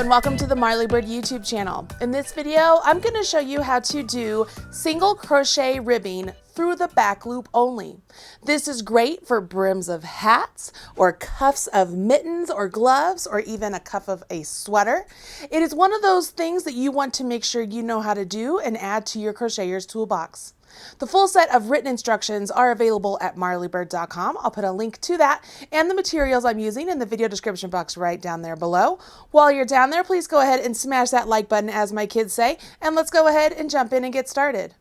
and welcome to the Marley Bird YouTube channel. In this video, I'm going to show you how to do single crochet ribbing through the back loop only. This is great for brims of hats or cuffs of mittens or gloves or even a cuff of a sweater. It is one of those things that you want to make sure you know how to do and add to your crocheter's toolbox. The full set of written instructions are available at marleybird.com. I'll put a link to that and the materials I'm using in the video description box right down there below. While you're down there, please go ahead and smash that like button, as my kids say, and let's go ahead and jump in and get started.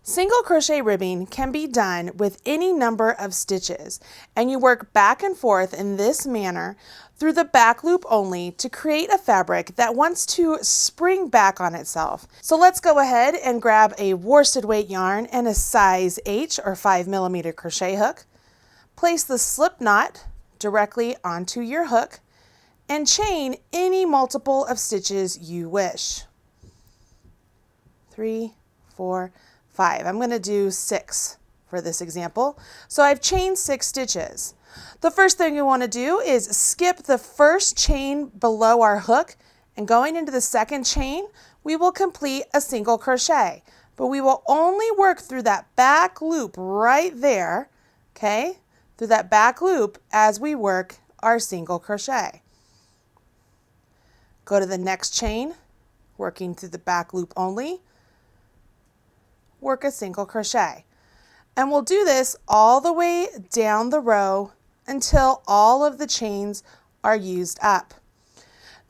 Single crochet ribbing can be done with any number of stitches, and you work back and forth in this manner through the back loop only to create a fabric that wants to spring back on itself. So let's go ahead and grab a worsted weight yarn and a size H or 5mm crochet hook. Place the slip knot directly onto your hook and chain any multiple of stitches you wish. 3, 4, 5. I'm going to do 6 for this example. So I've chained 6 stitches. The first thing we want to do is skip the first chain below our hook, and going into the second chain, we will complete a single crochet. But we will only work through that back loop right there, okay? Through that back loop as we work our single crochet. Go to the next chain, working through the back loop only. Work a single crochet. And we'll do this all the way down the row until all of the chains are used up.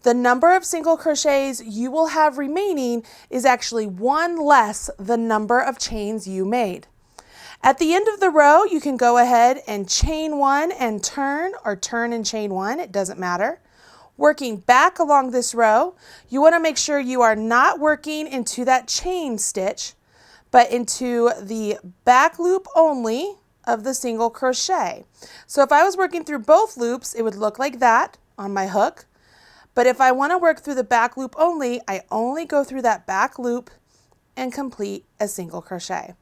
The number of single crochets you will have remaining is actually one less the number of chains you made. At the end of the row, you can go ahead and chain one and turn, or turn and chain one, it doesn't matter. Working back along this row, you want to make sure you are not working into that chain stitch, but into the back loop only of the single crochet. So if I was working through both loops, it would look like that on my hook. But if I want to work through the back loop only, I only go through that back loop and complete a single crochet.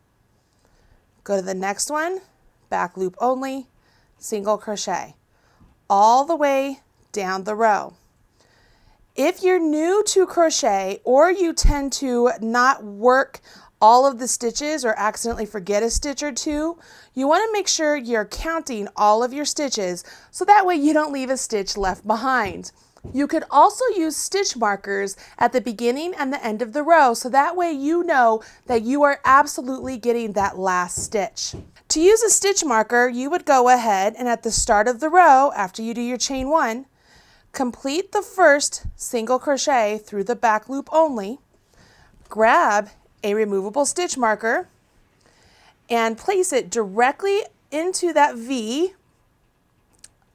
Go to the next one, back loop only, single crochet, all the way down the row. If you're new to crochet, or you tend to not work all of the stitches or accidentally forget a stitch or two, you want to make sure you're counting all of your stitches so that way you don't leave a stitch left behind. You could also use stitch markers at the beginning and the end of the row so that way you know that you are absolutely getting that last stitch. To use a stitch marker, you would go ahead and at the start of the row, after you do your chain one, complete the first single crochet through the back loop only, grab a removable stitch marker and place it directly into that V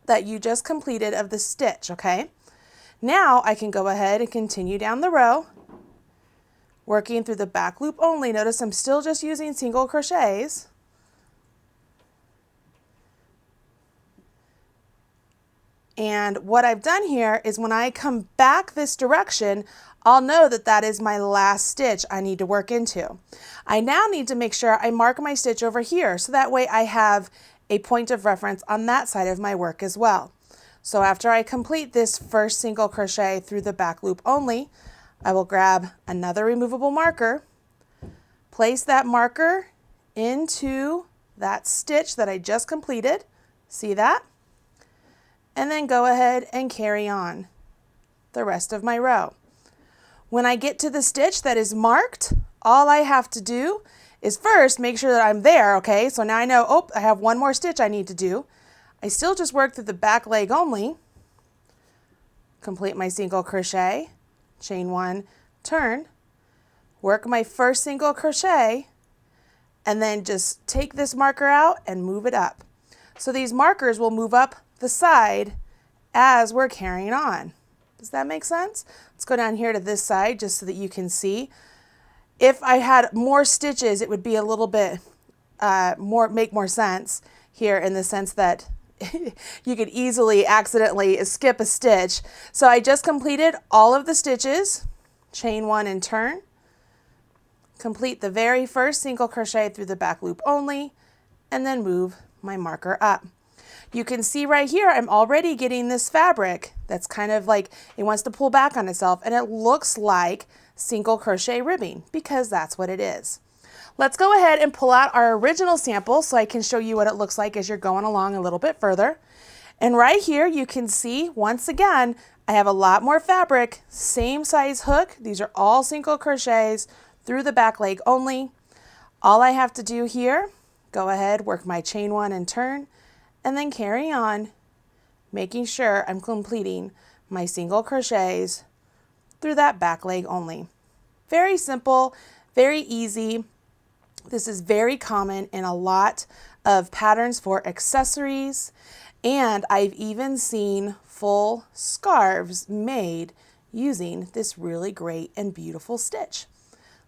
that you just completed of the stitch, okay? Now I can go ahead and continue down the row, working through the back loop only. Notice I'm still just using single crochets. And what I've done here is when I come back this direction, I'll know that that is my last stitch I need to work into. I now need to make sure I mark my stitch over here so that way I have a point of reference on that side of my work as well. So after I complete this first single crochet through the back loop only, I will grab another removable marker, place that marker into that stitch that I just completed, see that? And then go ahead and carry on the rest of my row. When I get to the stitch that is marked, all I have to do is first make sure that I'm there, okay? So now I know, oh, I have one more stitch I need to do. I still just work through the back leg only, complete my single crochet, chain one, turn, work my first single crochet, and then just take this marker out and move it up. So these markers will move up the side as we're carrying on. Does that make sense? Let's go down here to this side just so that you can see. If I had more stitches, it would be a little bit make more sense here in the sense that you could easily accidentally skip a stitch. So I just completed all of the stitches, chain one and turn, complete the very first single crochet through the back loop only, and then move my marker up. You can see right here, I'm already getting this fabric that's kind of like it wants to pull back on itself, and it looks like single crochet ribbing because that's what it is. Let's go ahead and pull out our original sample so I can show you what it looks like as you're going along a little bit further. And right here you can see, once again, I have a lot more fabric, same size hook. These are all single crochets through the back leg only. All I have to do here, go ahead, work my chain 1 and turn, and then carry on, making sure I'm completing my single crochets through that back leg only. Very simple, very easy. This is very common in a lot of patterns for accessories, and I've even seen full scarves made using this really great and beautiful stitch.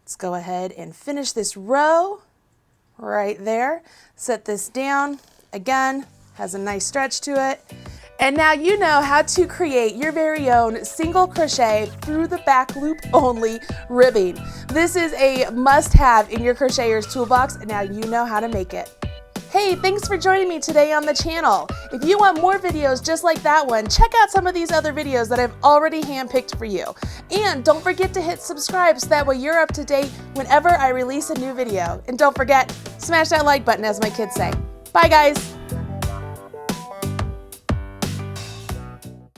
Let's go ahead and finish this row right there. Set this down. Again, has a nice stretch to it. And now you know how to create your very own single crochet through the back loop only ribbing. This is a must-have in your crocheter's toolbox, and now you know how to make it. Hey, thanks for joining me today on the channel. If you want more videos just like that one, check out some of these other videos that I've already handpicked for you. And don't forget to hit subscribe so that way you're up to date whenever I release a new video. And don't forget, smash that like button, as my kids say. Bye guys.